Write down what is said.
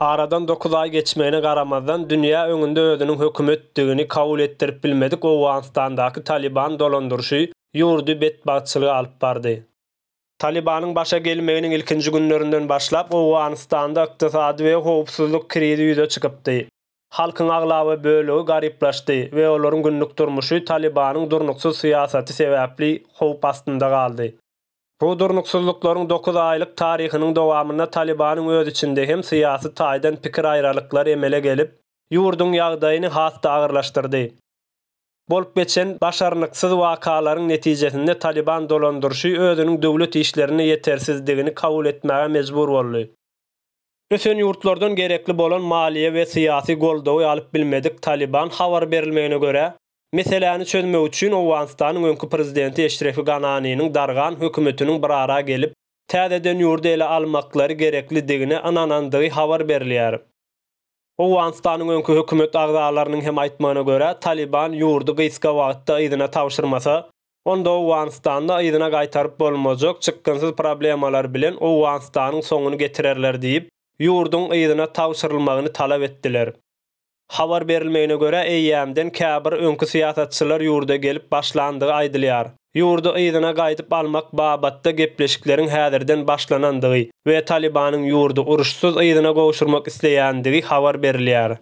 Aradan 9 ay geçmeyine garamazdan dünya öňünde özüniň hökümetdigini kabul etdirip bilmedik Awganistandaky Taliban dolandyrşy ýurdu betbaççylygy alyp bardy. Talibanyň başa gelmeginiň ilkinji günlerinden başlap Awganistanda ykdysady we howpsuzlyk krizi ýüze çykypdy. Halkyň aglaby bölegi garyplaşdy we olaryň günlük durmuşy Talibanyň durnuksuz syýasaty sebäpli howp astynda galdy. Bu durnuksuzlyklaryň 9 aýlyk taryhynyň dowamynda Talibanyň öz içinde hem syýasy taýdan pikir aýralyklary emele gelip, ýurdun ýagdaýyny hasda agyrlaşdyrdy. Bolup geçen başarnyksyz wakalaryň netijesinde Taliban dolandyrşy özüniň döwlet işlerini ýetersizdigini kabul etmäge mejbur boldy. Ösen ýurtlardan gerekli bolan maliýe we syýasy goldawy alyp bilmedik Taliban habar berilmegine göre, meseleni çözmek üçin Awganistanyň öňkü prezidenti Eşrefi Gananynyň dargan hökümetiniň bir ara gelip, täzeden ýurdu ele almaklary gereklidigine inanandygy habar berilýär. Awganistanyň öňkü hökümet agzalarynyň hem aýtmagyna görä, Taliban ýurdu gyska wagtda ýygyna tapşyrmasa, onda Awganistanda ýygyna gaýtaryp bolmajak çykgynsyz problemalar bilen Awganistanyň soňuny getirerler diýip, ýurdun ýygyna tapşyrylmagyny talap etdiler. Habar berilmegine göre eýýämden käbir öňkü syýasatçylar ýurda gelip başlandygy aýdylýar. Ýurdu ýygyna gaýdyp almak babatda gepleşikleriň häzirden başlanandygy we Talibanyň ýurdu uruşsuz ýygyna gowşurmak isleýändigi habar berilýär.